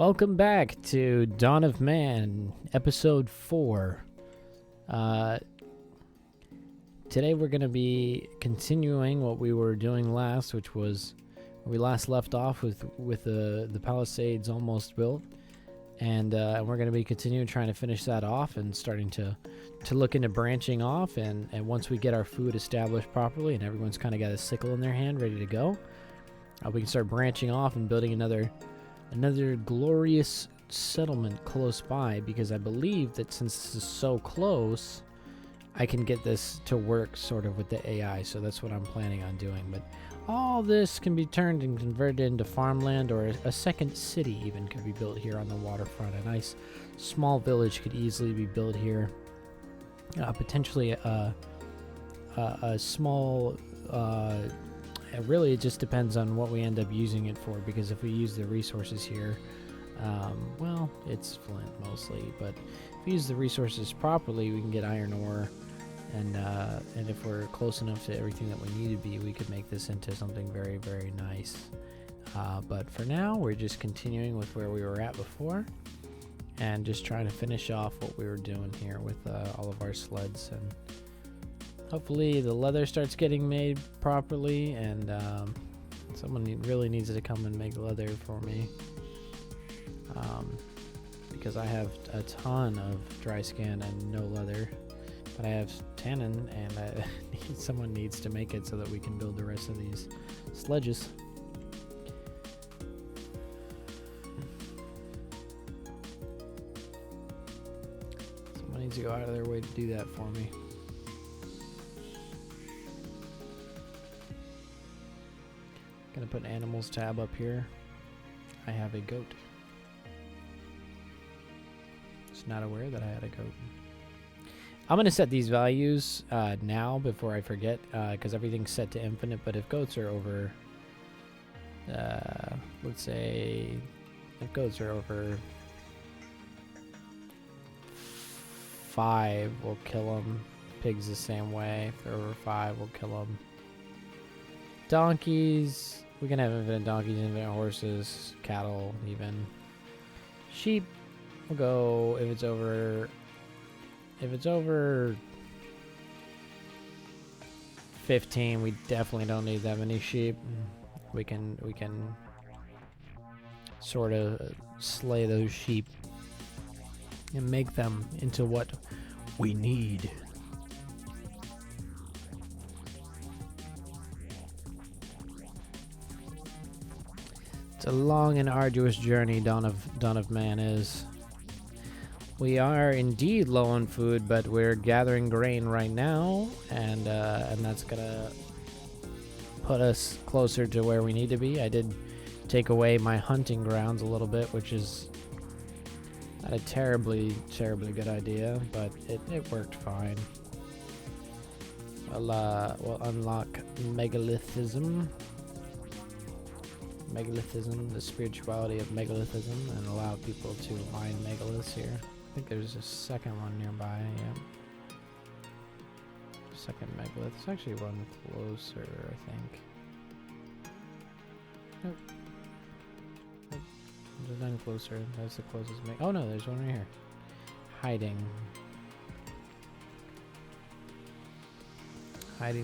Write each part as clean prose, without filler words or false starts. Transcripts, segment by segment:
Welcome back to Dawn of Man, episode 4. Today we're going to be continuing what we were doing last, which was we last left off with the Palisades almost built, and we're going to be continuing trying to finish that off and starting to look into branching off, and once we get our food established properly and everyone's kind of got a sickle in their hand ready to go, we can start branching off and building another glorious settlement close by, because I believe that since this is so close, I can get this to work sort of with the AI, so that's what I'm planning on doing. But all this can be turned and converted into farmland, or a second city even could be built here on the waterfront. A nice small village could easily be built here. Potentially a small... really, it just depends on what we end up using it for, because if we use the resources here, well, it's flint mostly, but if we use the resources properly, we can get iron ore, and if we're close enough to everything that we need to be, we could make this into something very, very nice. But for now, we're just continuing with where we were at before, and just trying to finish off what we were doing here with all of our sleds, and hopefully the leather starts getting made properly, and someone really needs to come and make leather for me, because I have a ton of dry skin and no leather, but I have tannin, and someone needs to make it so that we can build the rest of these sledges. Someone needs to go out of their way to do that for me. Gonna put an animals tab up here. I have a goat. Just not aware that I had a goat. I'm gonna set these values now before I forget, because everything's set to infinite. But if goats are over, let's say, if goats are over 5, we'll kill them. Pigs the same way. If they're over 5, we'll kill them. Donkeys, we can have infinite donkeys, infinite horses, cattle, even. Sheep, we'll go if it's over 15, we definitely don't need that many sheep. We can sort of slay those sheep and make them into what we need. It's a long and arduous journey Dawn of Man is. We are indeed low on food, but we're gathering grain right now, and that's gonna put us closer to where we need to be. I did take away my hunting grounds a little bit, which is not a terribly good idea, but it worked fine. We'll unlock megalithism, the spirituality of megalithism, and allow people to mine megaliths here. I think there's a second one nearby, yeah. Second megalith. There's actually one closer, I think. Nope. There's none closer. That's the closest oh no, there's one right here. Hiding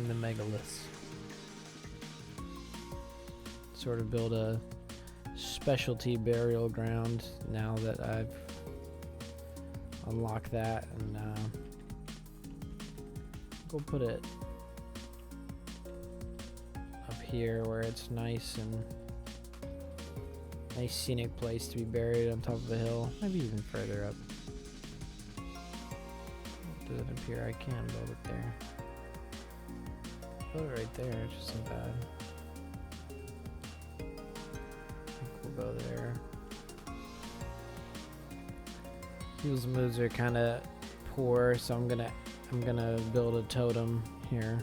the megaliths. Sort of build a specialty burial ground now that I've unlocked that, and go put it up here where it's nice scenic place to be buried on top of a hill, maybe even further up. Do it up here. I can build it there. Build it right there, it just isn't bad. Go there. People's moves are kind of poor, so I'm gonna build a totem here.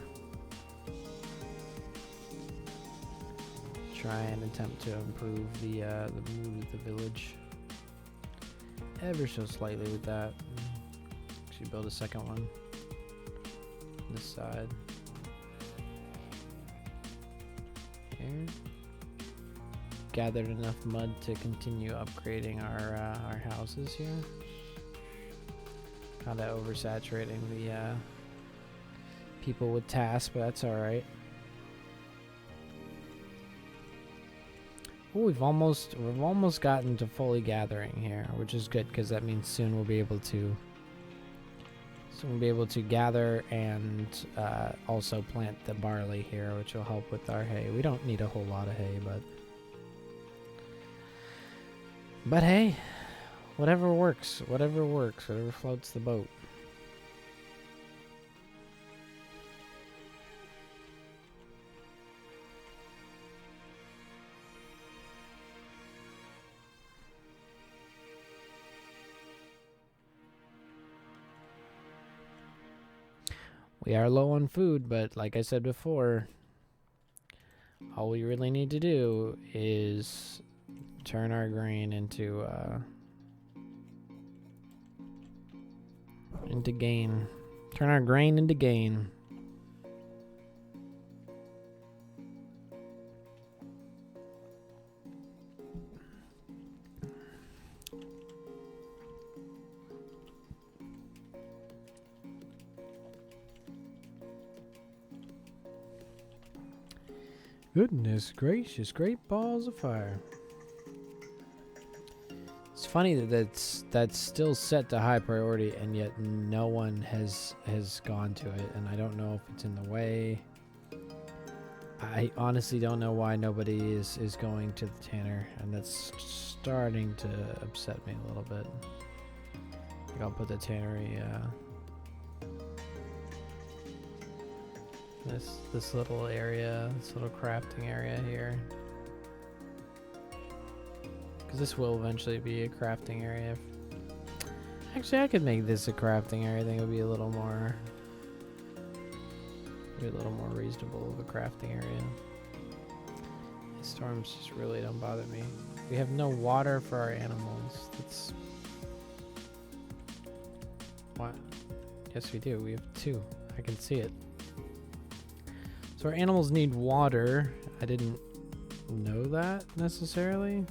Try and attempt to improve the mood of the village ever so slightly with that. Actually, build a second one on this side. Here. gathered enough mud to continue upgrading our houses here. Kind of oversaturating the people with tasks, but that's all right. Oh, we've almost gotten to fully gathering here, which is good because that means soon we'll be able to gather and also plant the barley here, which will help with our hay. We don't need a whole lot of hay, but hey, whatever works, whatever floats the boat. We are low on food, but like I said before, all we really need to do is turn our grain into gain. Turn our grain into gain. Goodness gracious, great balls of fire. It's funny that's still set to high priority, and yet no one has gone to it, and I don't know if it's in the way. I honestly don't know why nobody is going to the tanner, and that's starting to upset me a little bit. I think I'll put the tannery this little area, this little crafting area here, because this will eventually be a crafting area. Actually, I could make this a crafting area. I think it would be a little more reasonable of a crafting area. The storms just really don't bother me. We have no water for our animals. That's what? Yes, we do. We have 2. I can see it. So our animals need water. I didn't know that necessarily.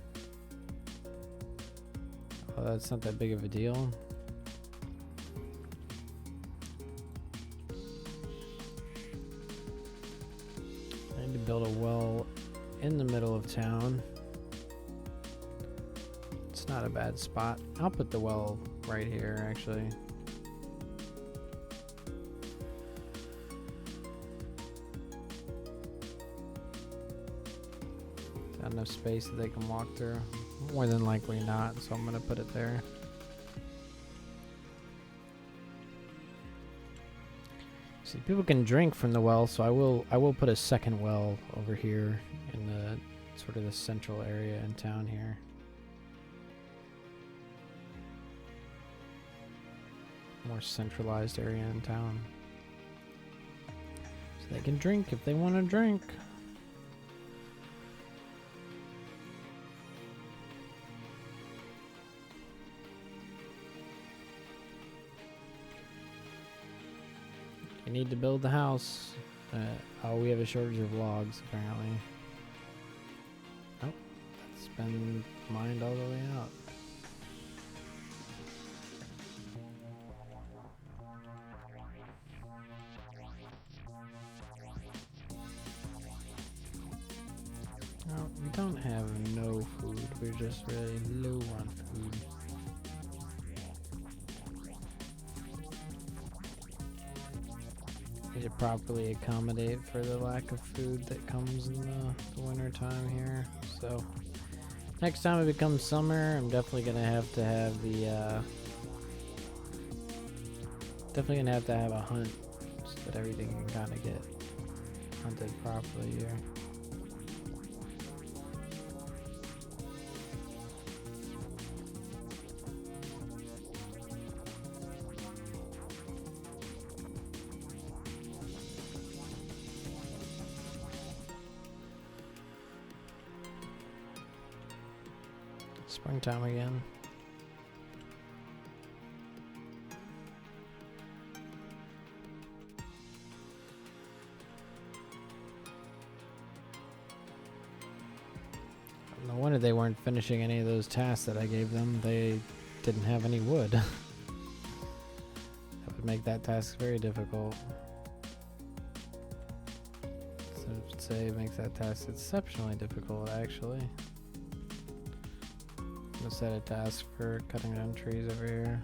Oh, that's not that big of a deal. I need to build a well in the middle of town. It's not a bad spot. I'll put the well right here, actually. Enough space that they can walk through. More than likely not, so I'm gonna put it there. See, people can drink from the well, so I will put a second well over here in the sort of the central area in town here. More centralized area in town. So they can drink if they want to drink. You need to build the house. Oh, we have a shortage of logs, apparently. Oh, that's been mined all the way out. Oh, we don't have no food. We're just really low on food. To properly accommodate for the lack of food that comes in the winter time here. So next time it becomes summer, I'm definitely gonna have to have the a hunt so that everything can kind of get hunted properly here. Springtime again. they weren't finishing any of those tasks that I gave them. They didn't have any wood. That would make that task very difficult. So I would say it makes that task exceptionally difficult, actually. I'm gonna set a task for cutting down trees over here.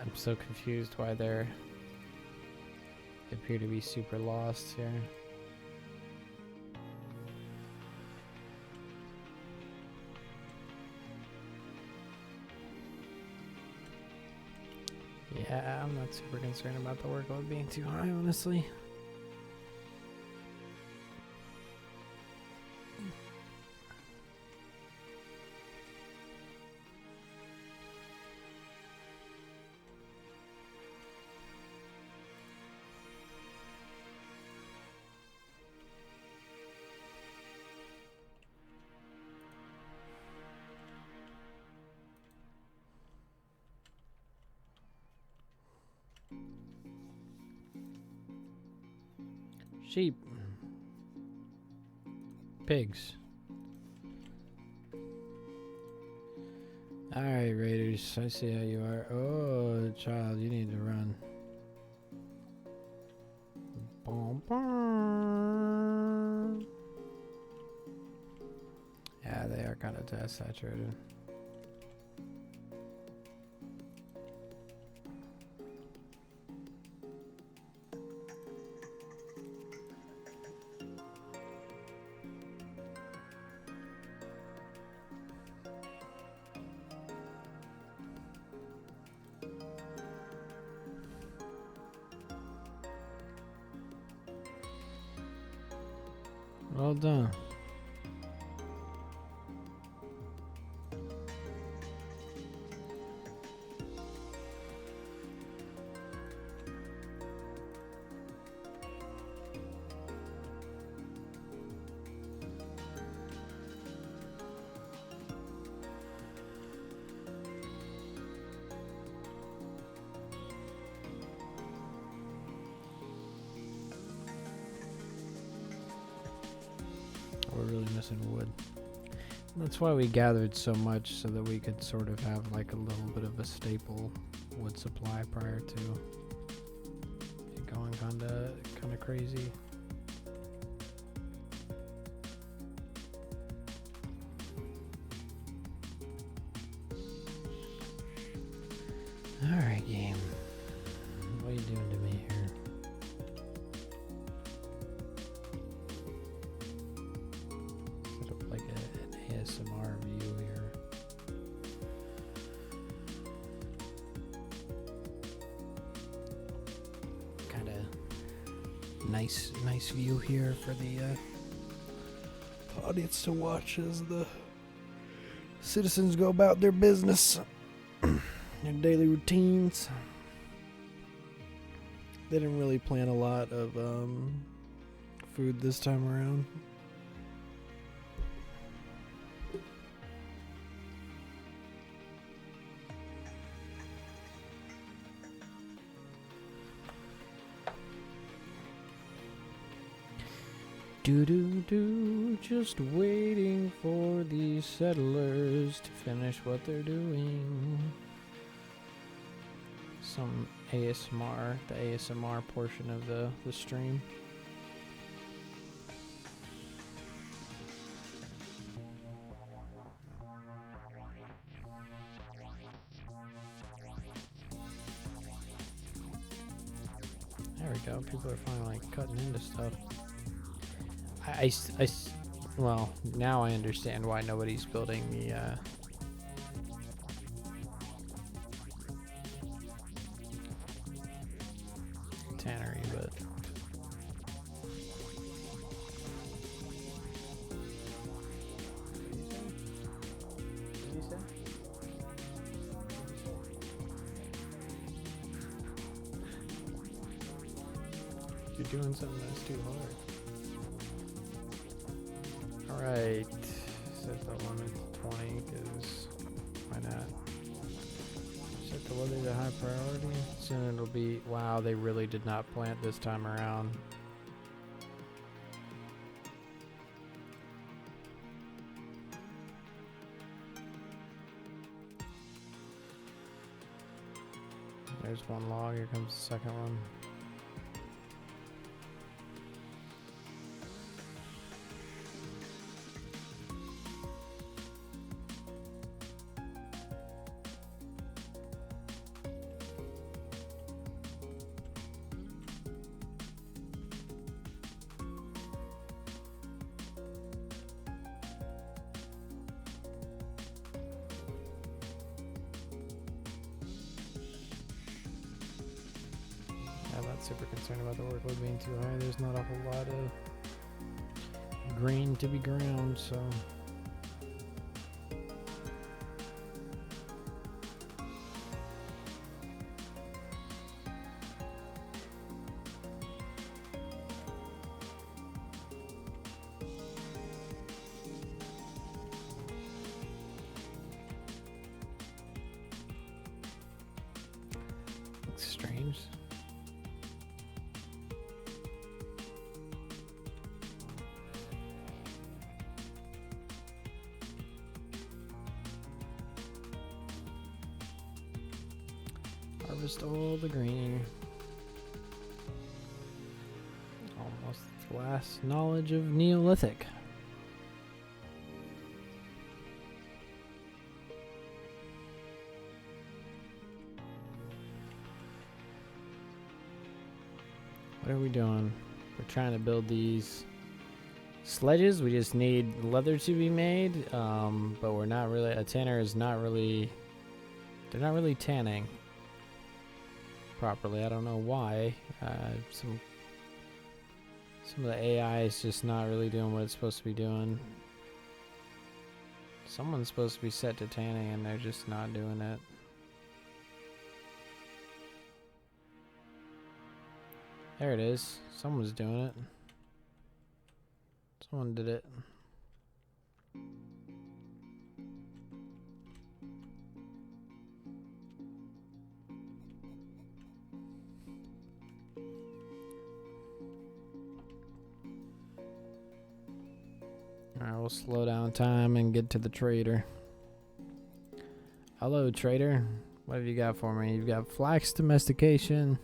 I'm so confused why they appear to be super lost here. Yeah, I'm not super concerned about the workload being too high, honestly. Sheep. Pigs. Alright, Raiders. I see how you are. Oh, child, you need to run. Bum, bum. Yeah, they are kind of task saturated. Well done. We're really missing wood. That's why we gathered so much, so that we could sort of have like a little bit of a staple wood supply prior to it going kinda crazy. Alright, game. What are you doing to me here? ASMR view here. Kind of nice view here for the audience to watch as the citizens go about their business, their daily routines. They didn't really plan a lot of food this time around. Do, just waiting for the settlers to finish what they're doing. Some ASMR, the ASMR portion of the stream. There we go. People are finally like cutting into stuff. Well, now I understand why nobody's building the tannery, but you're doing something that's too hard. Alright, set the limit to 20 because why not? Set the weather to high priority. Soon it'll be. Wow, they really did not plant this time around. There's one log. Here comes the second one. I'm not super concerned about the workload being too high. There's not a whole lot of grain to be ground, so. Looks strange. Harvest all the green. Almost the last knowledge of Neolithic. What are we doing? We're trying to build these sledges. We just need leather to be made, but we're not really. A tanner is not really. They're not really tanning properly. I don't know why. Some of the AI is just not really doing what it's supposed to be doing. Someone's supposed to be set to tanning and they're just not doing it. There it is. Someone's doing it. Someone did it. Alright, we'll slow down time and get to the trader. Hello, trader. What have you got for me? You've got flax domestication.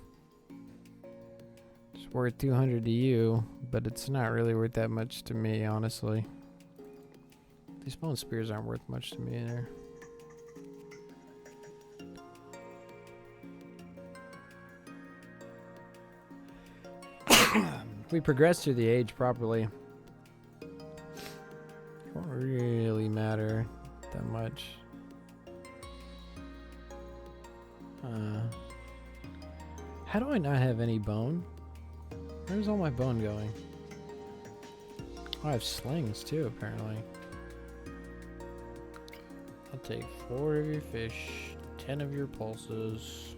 It's worth 200 to you, but it's not really worth that much to me, honestly. These bone spears aren't worth much to me either. If we progress through the age properly, won't really matter that much. How do I not have any bone? Where's all my bone going? Oh, I have slings too, apparently. I'll take 4 of your fish, 10 of your pulses.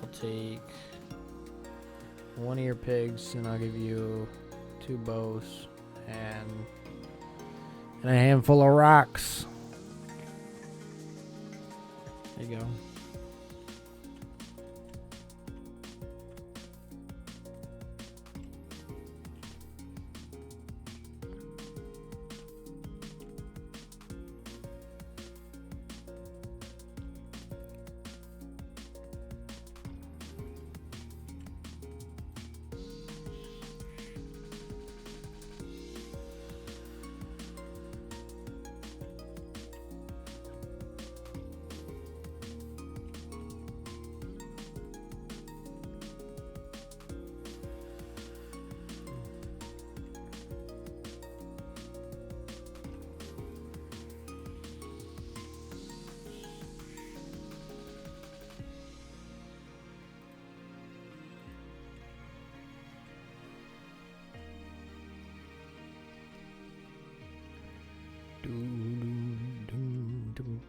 I'll take 1 of your pigs, and I'll give you 2 bows. And a handful of rocks. There you go.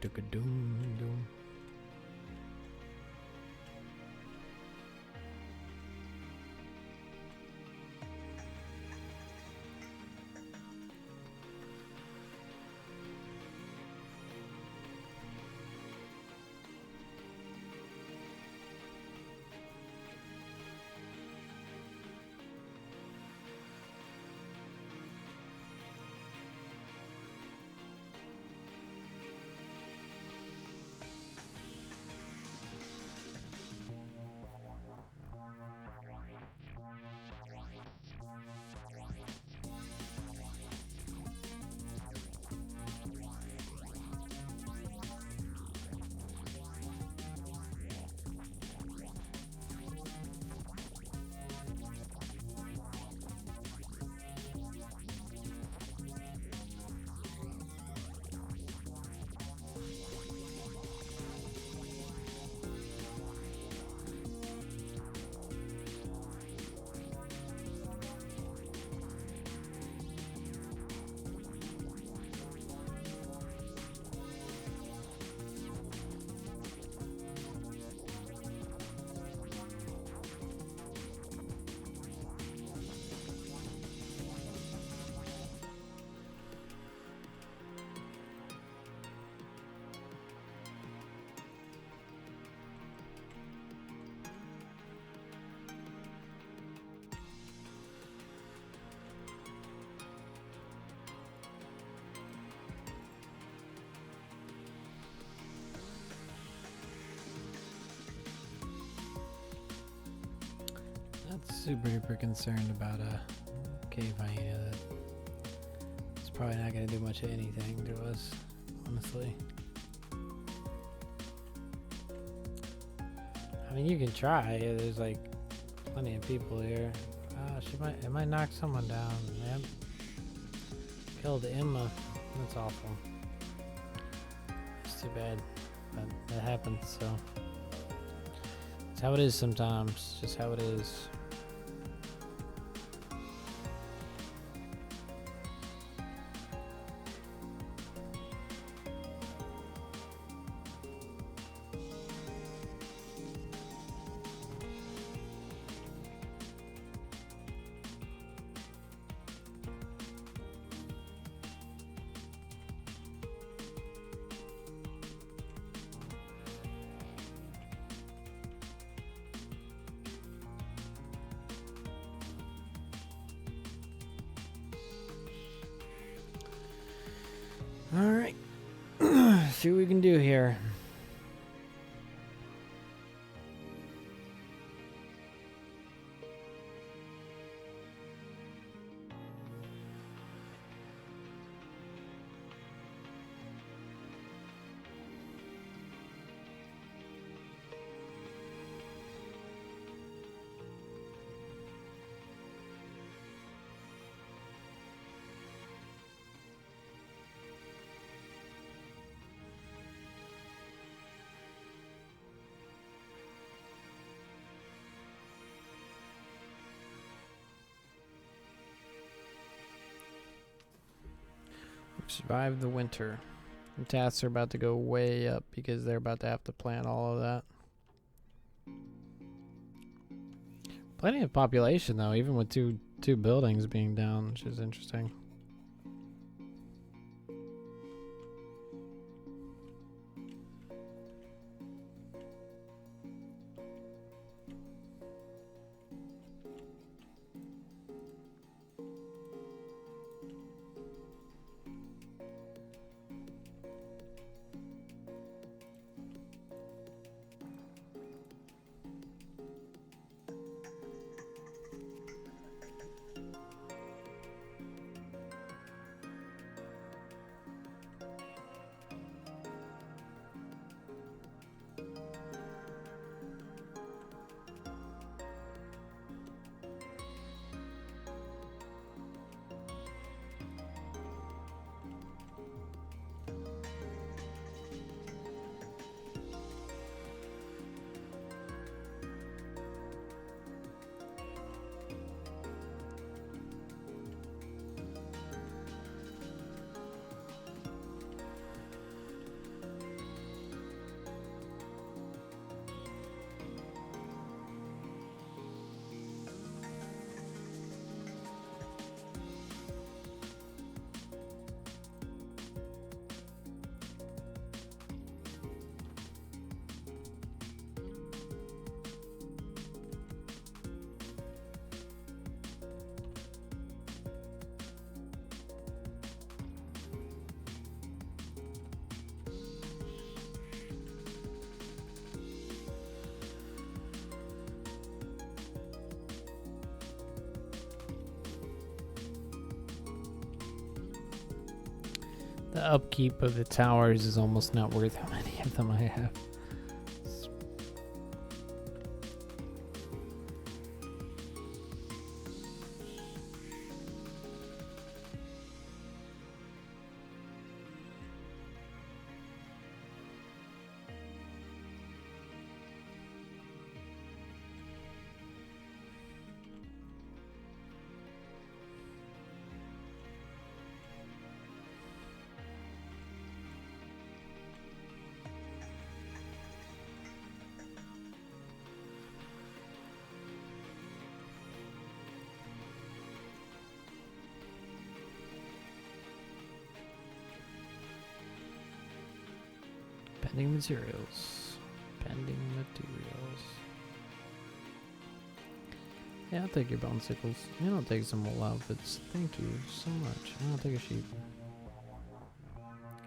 Doom, doom. Not super duper concerned about a cave hyena. That it's probably not going to do much of anything to us, honestly. I mean, you can try. There's like plenty of people here. It might knock someone down. Yep. Killed Emma. That's awful. It's too bad, but that happens. So it's how it is sometimes. Just how it is. All right. See what we can do here. Survive the winter. The tasks are about to go way up because they're about to have to plan all of that. Plenty of population though, even with two buildings being down, which is interesting. The upkeep of the towers is almost not worth how many of them I have. Pending materials. Pending materials. Yeah, I'll take your bone sickles. You don't take some wool outfits. Thank you so much. I'll take a sheep.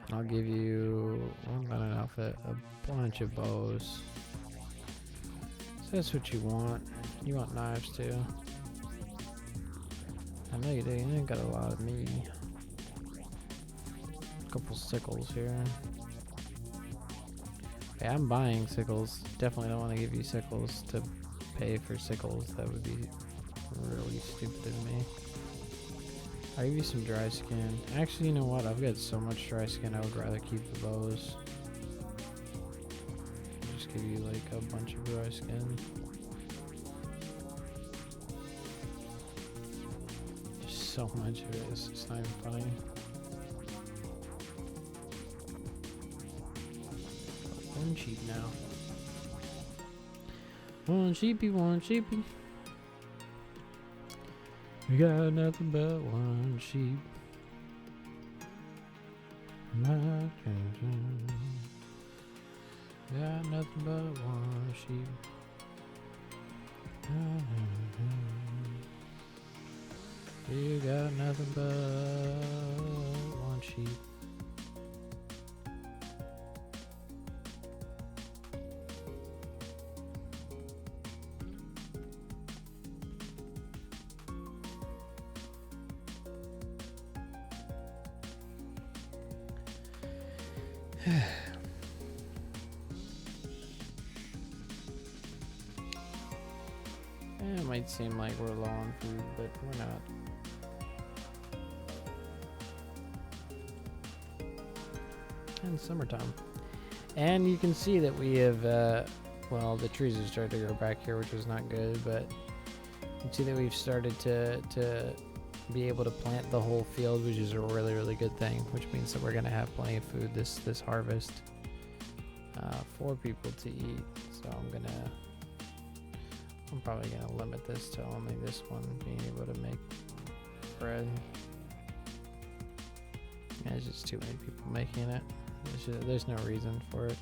And I'll give you one linen outfit, a bunch of bows. So that's what you want. You want knives too. I know you do. You ain't got a lot of me. A couple sickles here. Yeah, I'm buying sickles. Definitely don't want to give you sickles to pay for sickles. That would be really stupid of me. I'll give you some dry skin. Actually, you know what? I've got so much dry skin, I would rather keep the bows. I'll just give you like a bunch of dry skin. Just so much of it. It's not even funny. One sheep now. One sheepy, one sheepy. We got nothing but one sheep. Got nothing but one sheep. You got nothing but one sheep. It might seem like we're low on food, but we're not. And summertime. And you can see that we have, well, the trees have started to grow back here, which is not good, but you can see that we've started to be able to plant the whole field, which is a really, really good thing, which means that we're going to have plenty of food this harvest for people to eat. So I'm probably going to limit this to only this one being able to make bread. Yeah, there's just too many people making it. There's no reason for it.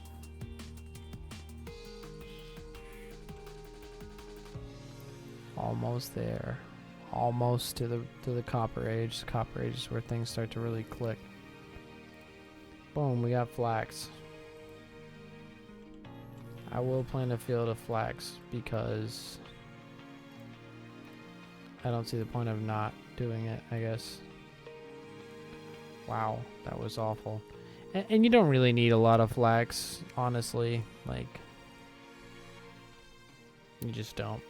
Almost there. Almost to the Copper Age. The Copper Age is where things start to really click. Boom, we got flax. I will plant a field of flax because I don't see the point of not doing it, I guess. Wow, that was awful. And you don't really need a lot of flax, honestly. Like, you just don't.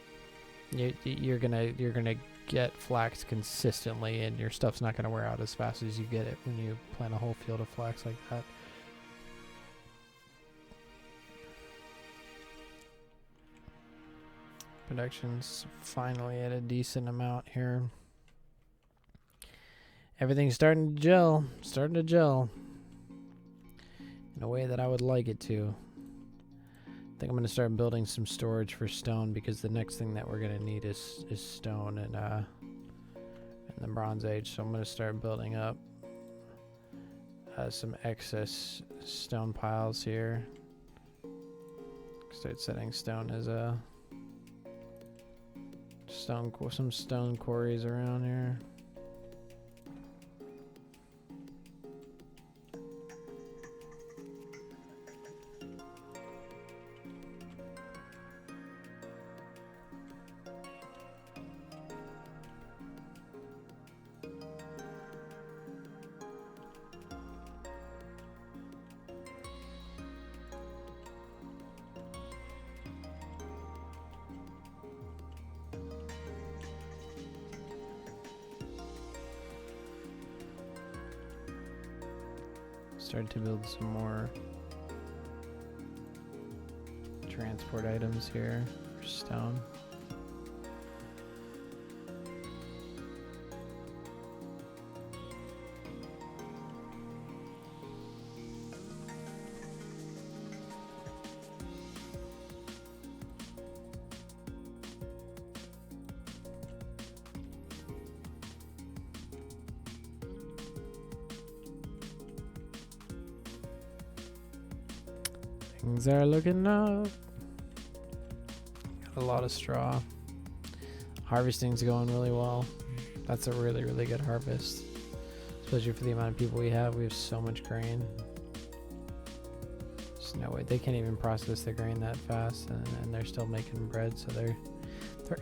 You're gonna get flax consistently, and your stuff's not gonna wear out as fast as you get it when you plant a whole field of flax like that. Production's finally at a decent amount here. Everything's starting to gel. In a way that I would like it to. I think I'm going to start building some storage for stone, because the next thing that we're going to need is stone in the Bronze Age. So I'm going to start building up some excess stone piles here. Start setting stone as a some stone quarries around here. start to build some more transport items here for stone. Things are looking up. Got a lot of straw. Harvesting's going really well. That's a really, really good harvest. Especially for the amount of people we have. We have so much grain. There's no way. They can't even process the grain that fast, and they're still making bread, so they're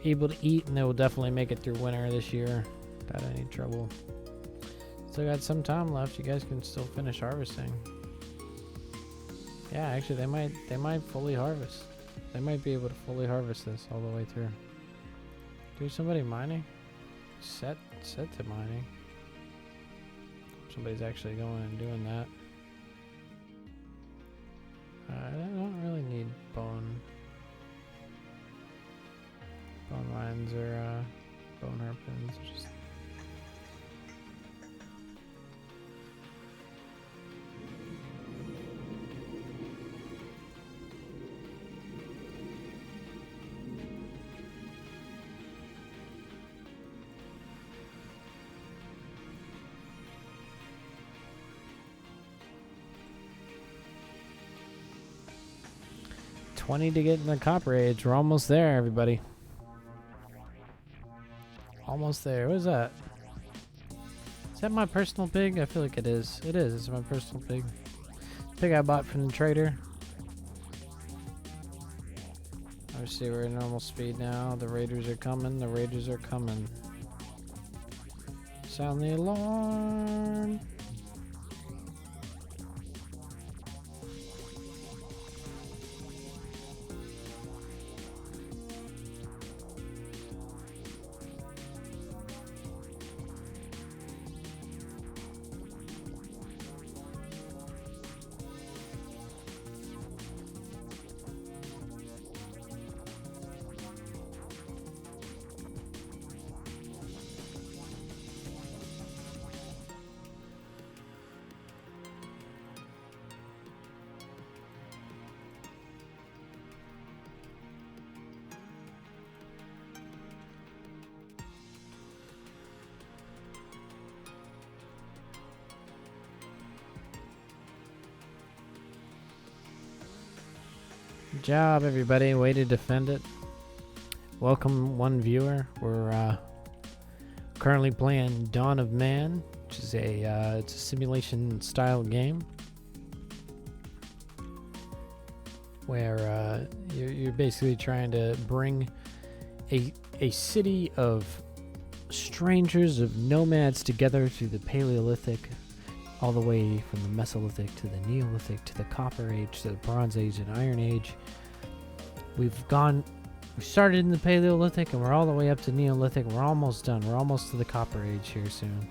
able to eat, and they will definitely make it through winter this year without any trouble. Still got some time left. You guys can still finish harvesting. Yeah, actually, they might fully harvest. They might be able to fully harvest this all the way through. Dude, somebody mining? Set to mining. Somebody's actually going and doing that. I don't really need bone mines or bone harpins. Just $20 to get in the copper age. We're almost there, everybody. Almost there. What is that? Is that my personal pig? I feel like it is. It is. It's my personal pig. Pig I bought from the trader. Obviously, we're at normal speed now. The raiders are coming. The raiders are coming. Sound the alarm. Good job, everybody. Way to defend it. Welcome, one viewer. We're currently playing Dawn of Man, which is it's a simulation style game where you're basically trying to bring a city of strangers, of nomads together through the Paleolithic, all the way from the Mesolithic to the Neolithic to the Copper Age to the Bronze Age and Iron Age. We started in the Paleolithic and we're all the way up to Neolithic. We're almost done. We're almost to the Copper Age here soon.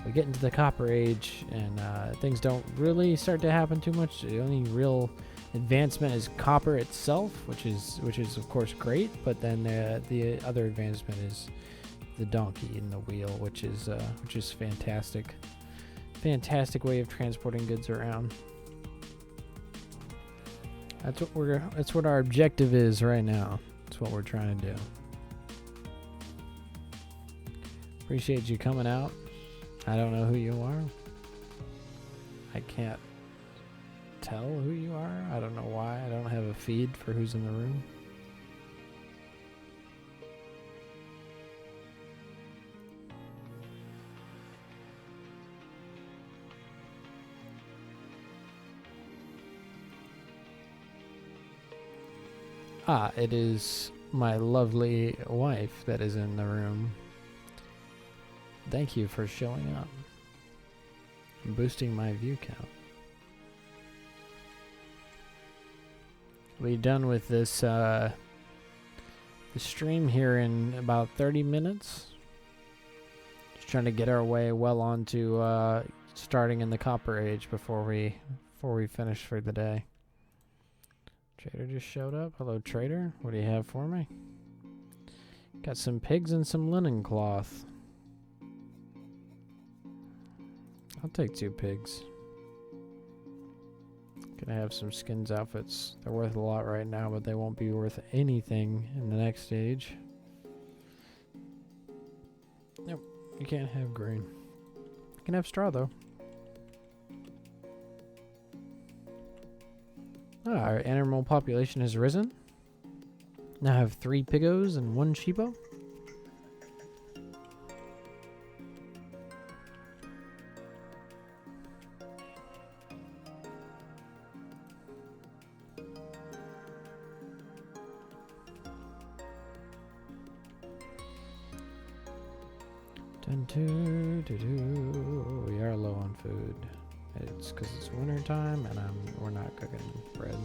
We get into the Copper Age and things don't really start to happen too much. The only real advancement is copper itself, which is of course great. But then the other advancement is the donkey and the wheel, which is fantastic. Fantastic way of transporting goods around. That's what our objective is right now. That's what we're trying to do. Appreciate you coming out. I don't know who you are. I can't tell who you are. I don't know why. I don't have a feed for who's in the room. It is my lovely wife that is in the room. Thank you for showing up and boosting my view count. We'll be done with this the stream here in about 30 minutes. Just trying to get our way well onto starting in the Copper Age before we finish for the day. Trader just showed up. Hello, trader. What do you have for me? Got some pigs and some linen cloth. I'll take 2 pigs. Gonna have some skins outfits. They're worth a lot right now, but they won't be worth anything in the next stage. Nope, you can't have grain. You can have straw though. Our animal population has risen. Now have 3 pigos and 1 sheepo. We are low on food. It's because it's winter time and we're not cooking bread.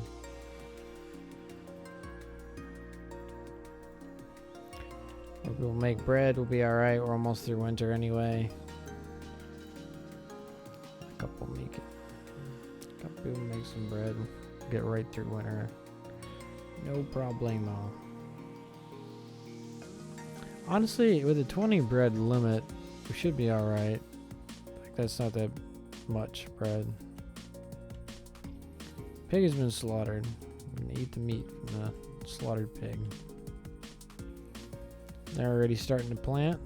We'll make bread. We'll be all right. We're almost through winter anyway. A couple make some bread. Get right through winter. No problemo. Honestly, with a 20 bread limit, we should be all right. Like that's not that much bread. Pig has been slaughtered. I'm gonna eat the meat from the slaughtered pig. They're already starting to plant.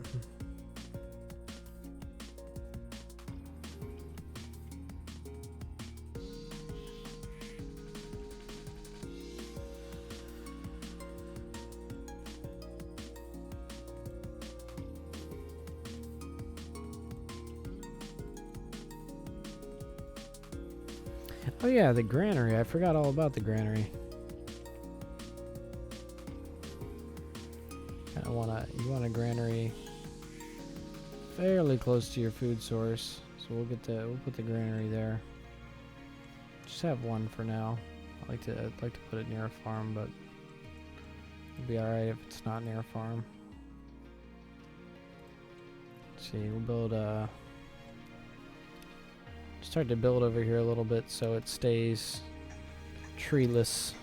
Oh yeah, the granary. I forgot all about the granary. You want a granary fairly close to your food source, so we'll put the granary there. Just have one for now. I'd like to put it near a farm, but it'll be all right if it's not near a farm. Let's see, we'll build start to build over here a little bit so it stays treeless.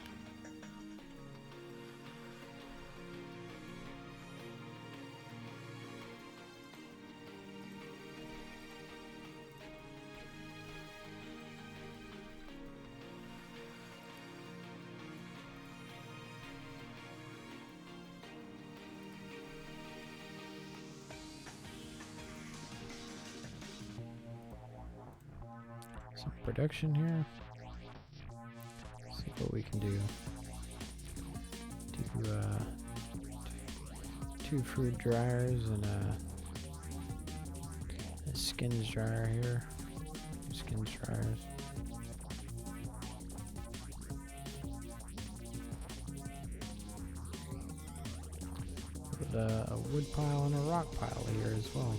Some production here. See what we can do. Do 2 fruit dryers and a skins dryer here. 2 skins dryers. Put a wood pile and a rock pile here as well.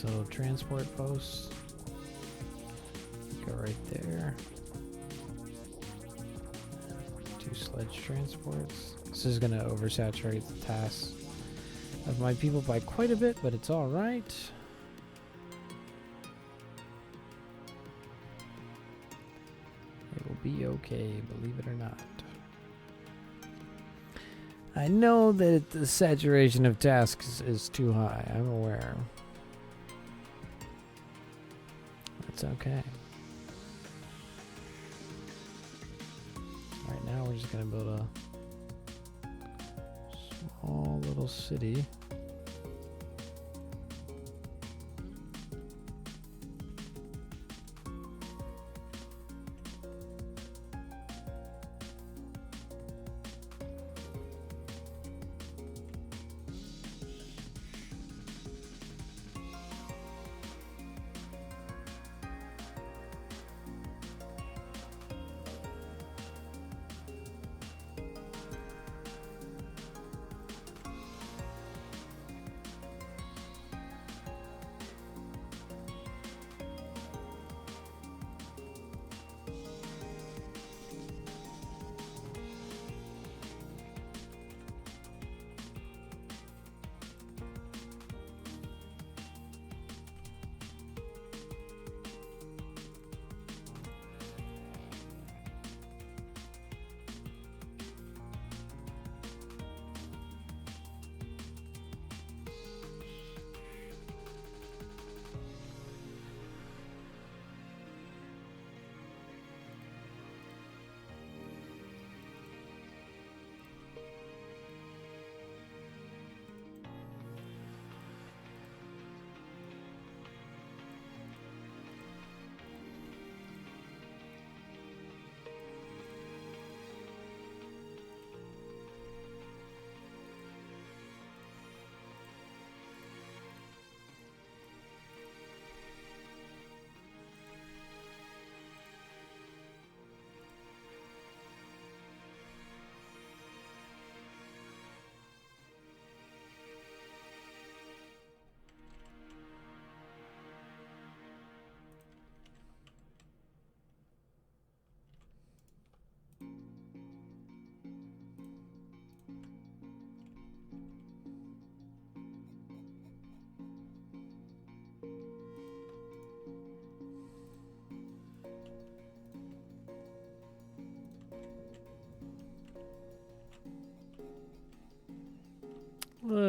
Little transport post. Go right there. 2 sledge transports. This is gonna oversaturate the tasks of my people by quite a bit, but it's all right. It will be okay, believe it or not. I know that the saturation of tasks is too high. I'm aware. It's okay. Right now we're just gonna build a small little city.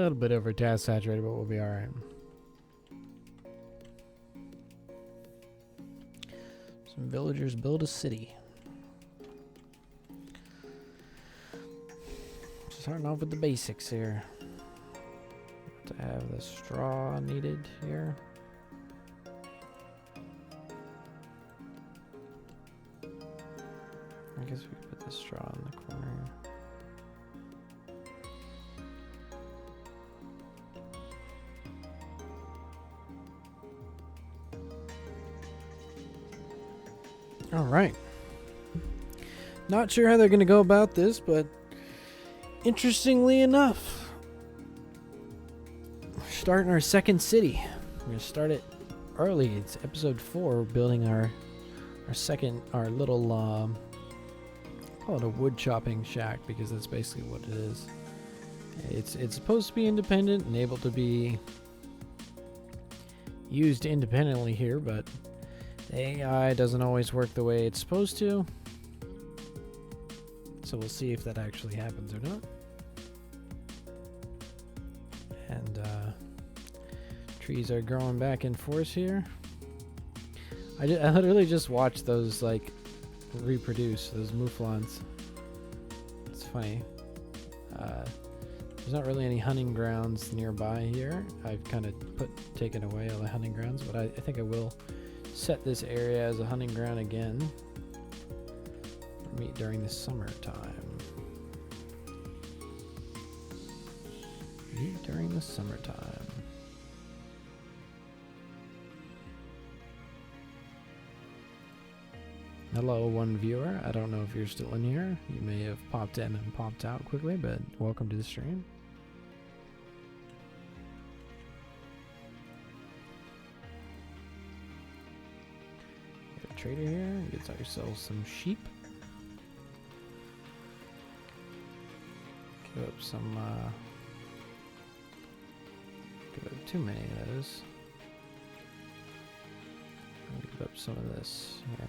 little bit over task saturated, but we'll be alright. Some villagers build a city. Starting off with the basics here. To have the straw needed here. I guess we could put the straw in the corner. All right. Not sure how they're going to go about this, but interestingly enough, we're starting our second city. We're going to start it early. It's episode 4. We're building our little call it a wood chopping shack, because that's basically what it is. It's supposed to be independent and able to be used independently here, but the AI doesn't always work the way it's supposed to. So we'll see if that actually happens or not. And trees are growing back in force here. I literally just watched those like reproduce, those mouflons. It's funny. There's not really any hunting grounds nearby here. I've kind of taken away all the hunting grounds, but I think I will set this area as a hunting ground again. Meet during the summertime. Meet during the summertime. Hello, one viewer. I don't know if you're still in here. You may have popped in and popped out quickly, but welcome to the stream. Got a trader here. Get ourselves some sheep. Give up some, give up too many of those. I'll give up some of this here.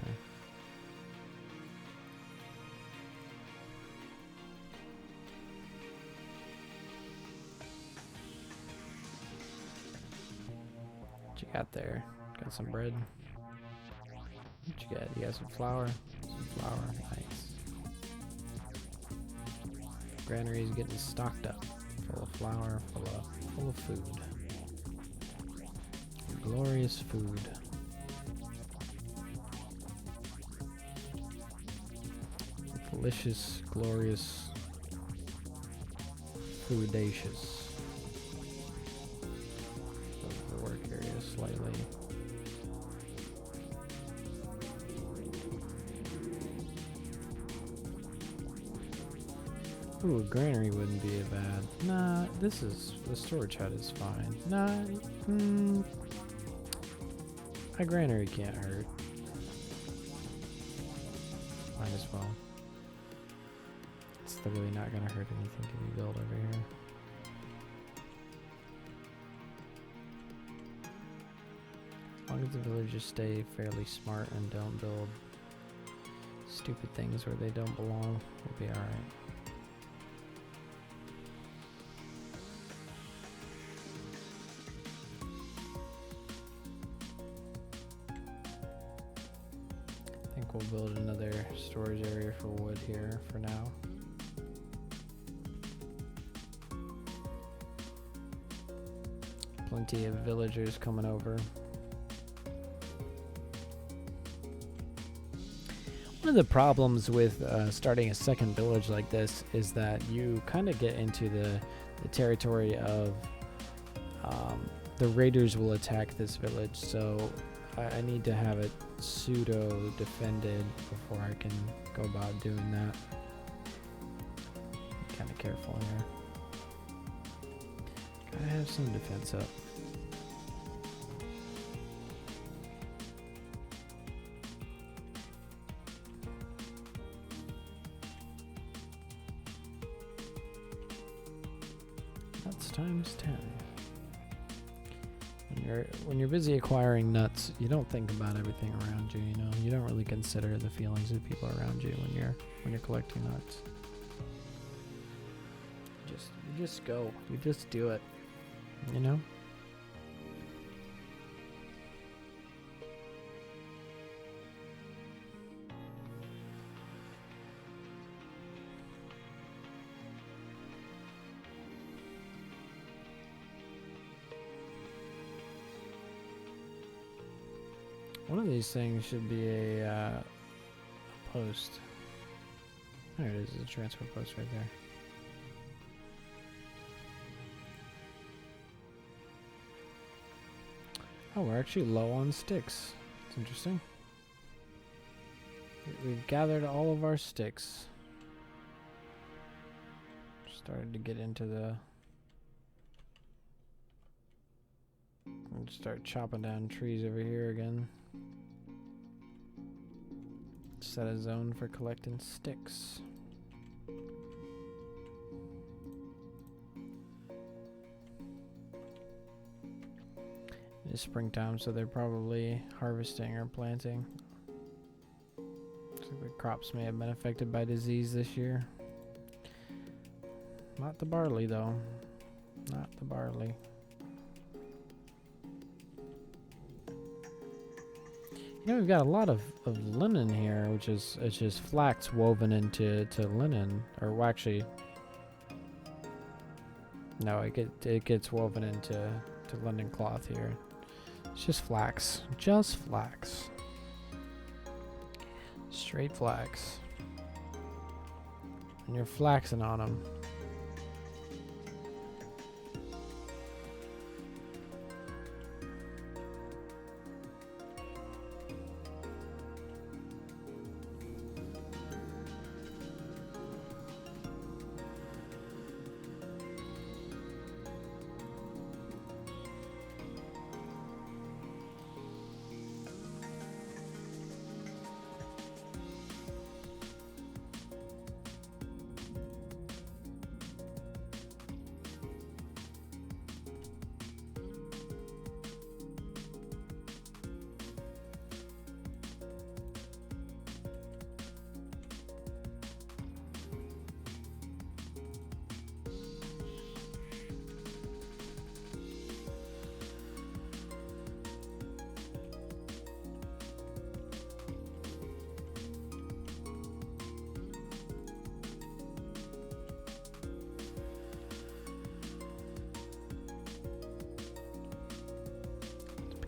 What you got there? Got some bread. What you got? You got some flour? Some flour, nice. Granary is getting stocked up, full of flour, full of food. Glorious food. Delicious, glorious, foodacious. The work area slightly. Ooh, a granary wouldn't be a bad. Nah, the storage hut is fine. Nah, a granary can't hurt. Might as well. It's literally not gonna hurt anything to be built over here. As long as the villagers stay fairly smart and don't build stupid things where they don't belong, we'll be alright. We'll build another storage area for wood here for now. Plenty of villagers coming over. One of the problems with starting a second village like this is that you kind of get into the territory of the raiders will attack this village, so I need to have it pseudo defended before I can go about doing that. Be kind of careful here. Gotta have some defense up. That's times 10. When you're busy acquiring nuts, you don't think about everything around you, you know. You don't really consider the feelings of people around you when you're collecting nuts. You just go. You just do it. You know? One of these things should be a post. There it is, a transfer post right there. Oh, we're actually low on sticks. It's interesting. We've gathered all of our sticks. Started to get into the... Start chopping down trees over here again. Set a zone for collecting sticks. It's springtime, so they're probably harvesting or planting. So the crops may have been affected by disease this year. Not the barley, though. Not the barley. You know, we've got a lot of linen here, which is it's just flax woven into linen, or actually, no, it gets woven into linen cloth here. It's just flax, straight flax, and you're flaxing on them.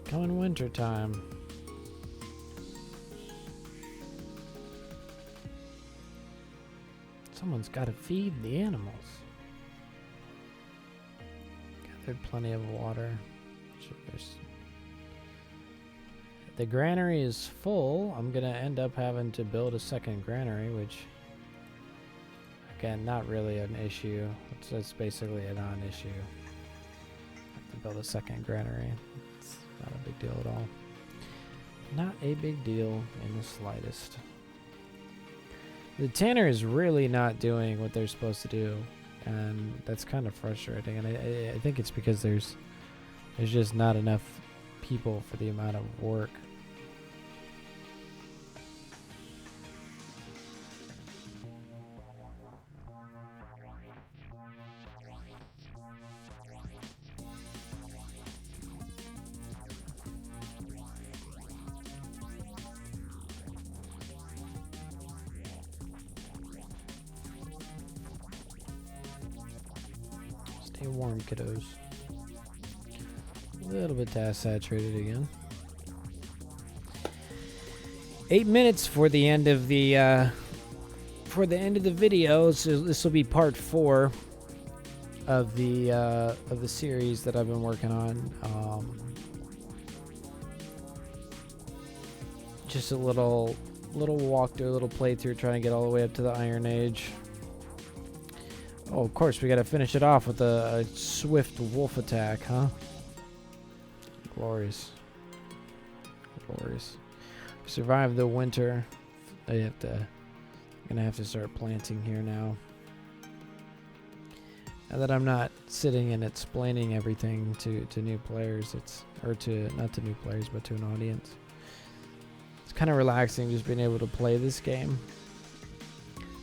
Coming winter time. Someone's got to feed the animals. Gathered plenty of water. The granary is full. I'm gonna end up having to build a second granary, which again, not really an issue. It's basically a non-issue. Have to build a second granary. Not a big deal at all. Not a big deal in the slightest. The tanner is really not doing what they're supposed to do, and that's kind of frustrating. And I think it's because there's just not enough people for the amount of work. Stay warm, kiddos. A little bit task saturated again. 8 minutes for the end of the video. So this will be part 4 of the series that I've been working on. Just a little walkthrough, a little playthrough, trying to get all the way up to the Iron Age. Oh, of course, we got to finish it off with a swift wolf attack, huh? Glorious. Glorious. Survive the winter. Gonna have to start planting here now. Now that I'm not sitting and explaining everything to new players, not to new players, but to an audience. It's kind of relaxing just being able to play this game.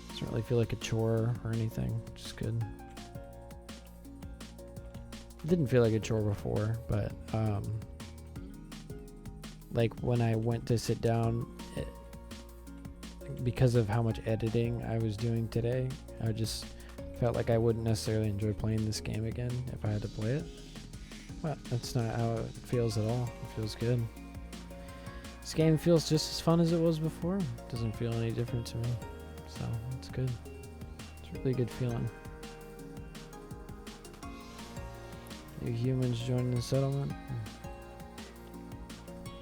Doesn't really feel like a chore or anything, which is good. didn't feel like a chore before, but like when I went to sit down, because of how much editing I was doing today, I just felt like I wouldn't necessarily enjoy playing this game again if I had to play it. But that's not how it feels at all. It feels good. This game feels just as fun as it was before. It doesn't feel any different to me, so it's good. It's a really good feeling. New humans joining the settlement.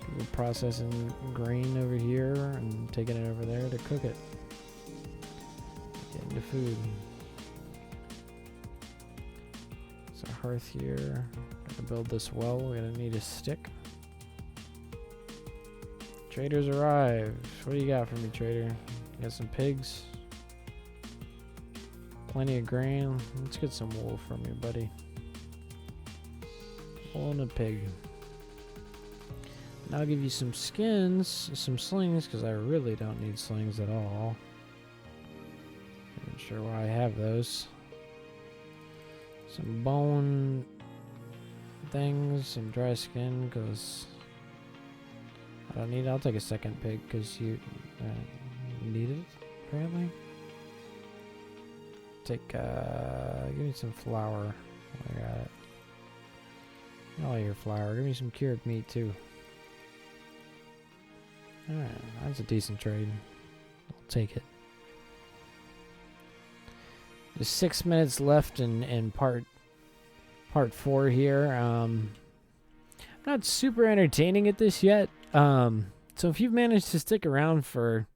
People processing grain over here and taking it over there to cook it. Get into food. There's a hearth here. Gotta build this well. We're gonna need a stick. Traders arrived. What do you got for me, trader? You got some pigs? Plenty of grain. Let's get some wool from you, buddy. Wool and a pig. And I'll give you some skins, some slings, because I really don't need slings at all. Not sure why I have those. Some bone things, some dry skin, because I don't need it. I'll take a second pig, because you need it, apparently. Take, give me some flour. I got it. All your flour. Give me some cured meat, too. Alright, that's a decent trade. I'll take it. There's 6 minutes left in part 4 here. I'm not super entertaining at this yet. So if you've managed to stick around for,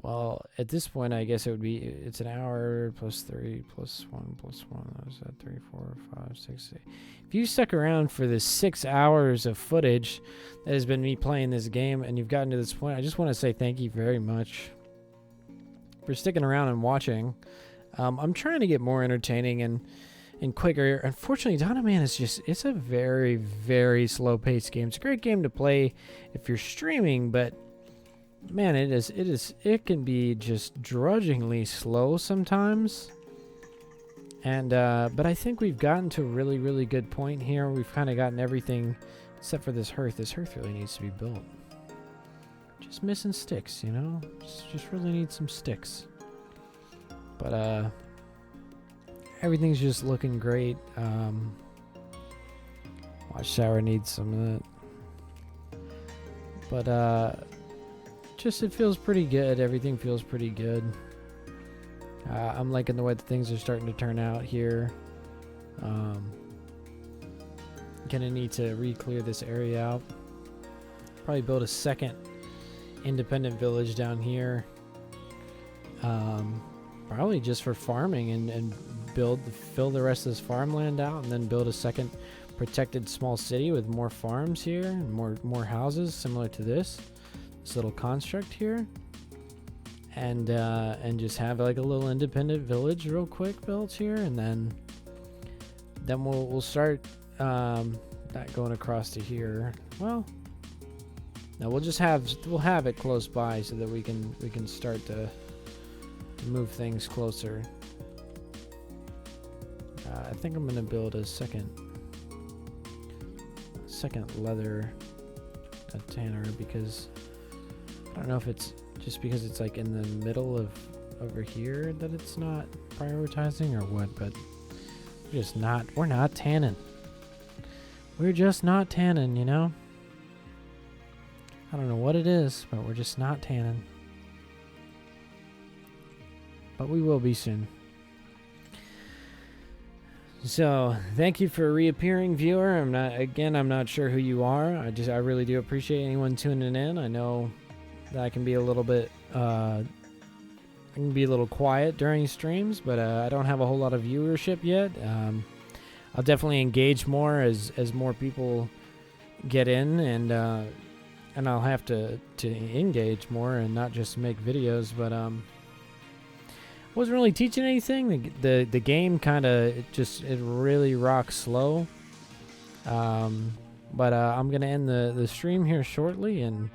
well, at this point, I guess it's an hour plus 3 plus 1 plus 1. That was that 3, 4, 5, 6, 8. If you stuck around for the 6 hours of footage that has been me playing this game and you've gotten to this point, I just want to say thank you very much for sticking around and watching. I'm trying to get more entertaining and quicker. Unfortunately, Dawn of Man it's a very, very slow-paced game. It's a great game to play if you're streaming, but man, it can be just drudgingly slow sometimes. And but I think we've gotten to a really, really good point here. We've kind of gotten everything except for this hearth. This hearth really needs to be built. Just missing sticks, you know? Just really need some sticks. But everything's just looking great. Watchtower needs some of that. But just it feels pretty good. Everything feels pretty good. I'm liking the way that things are starting to turn out here. Gonna need to re-clear this area out. Probably build a second independent village down here. Probably just for farming and fill the rest of this farmland out, and then build a second protected small city with more farms here and more houses similar to this little construct here. And just have like a little independent village real quick built here, and then we'll start not going across to here. Well, no, we'll have it close by so that we can start to move things closer. I think I'm gonna build a second leather tannery, because I don't know if it's just because it's like in the middle of over here that it's not prioritizing or what, but we're not tanning. We're just not tanning, you know? I don't know what it is, but we're just not tanning. But we will be soon. So, thank you for reappearing, viewer. I'm not sure who you are. I really do appreciate anyone tuning in. I know that I can be a little bit quiet during streams, but I don't have a whole lot of viewership yet. I'll definitely engage more as more people get in, and I'll have to engage more and not just make videos. But wasn't really teaching anything. The game kind of it really rocks slow. But I'm gonna end the stream here shortly and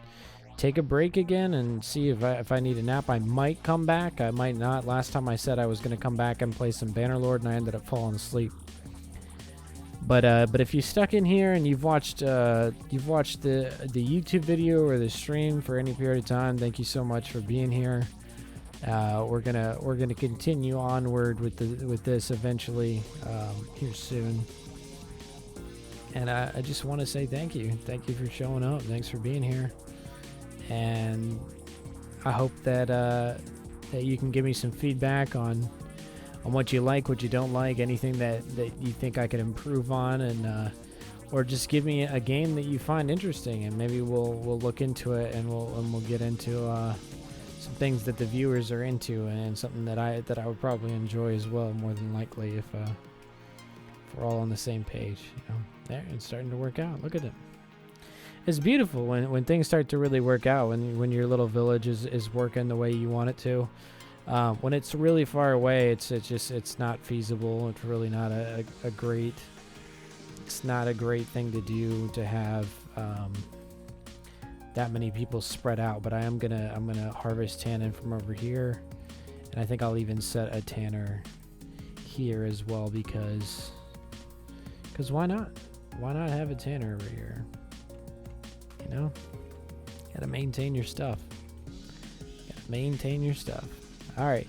take a break again and see if I need a nap. I might come back. I might not. Last time I said I was gonna come back and play some Bannerlord, and I ended up falling asleep. But if you stuck in here and you've watched the YouTube video or the stream for any period of time, thank you so much for being here. We're gonna continue onward with this eventually here soon. And I just want to say thank you for showing up. Thanks for being here, and I hope that that you can give me some feedback on what you like, what you don't like, anything that you think I could improve on, and or just give me a game that you find interesting, and maybe we'll look into it, and we'll get into some things that the viewers are into, and something that I would probably enjoy as well, more than likely, if we're all on the same page. You know, there, it's starting to work out. Look at it. It's beautiful when things start to really work out, when your little village is working the way you want it to. When it's really far away, it's not feasible. It's really not a great. It's not a great thing to do, to have that many people spread out. But I'm gonna harvest tannin from over here, and I think I'll even set a tanner here as well, because why not? Why not have a tanner over here? You know, gotta maintain your stuff. All right.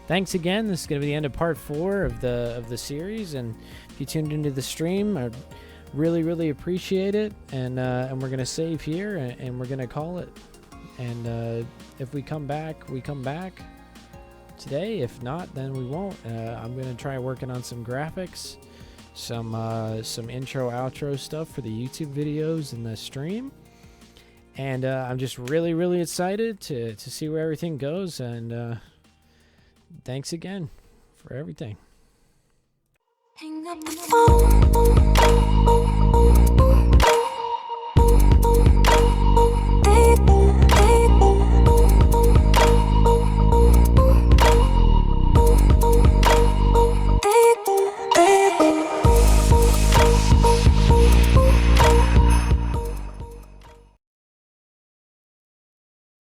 Thanks again. This is going to be the end of part 4 of the series, and if you tuned into the stream, I really appreciate it. And we're going to save here, and we're going to call it. And if we come back, we come back today. If not, then we won't. I'm going to try working on some graphics, some intro outro stuff for the YouTube videos and the stream. And I'm just really excited to see where everything goes. And thanks again for everything. Hang up the phone.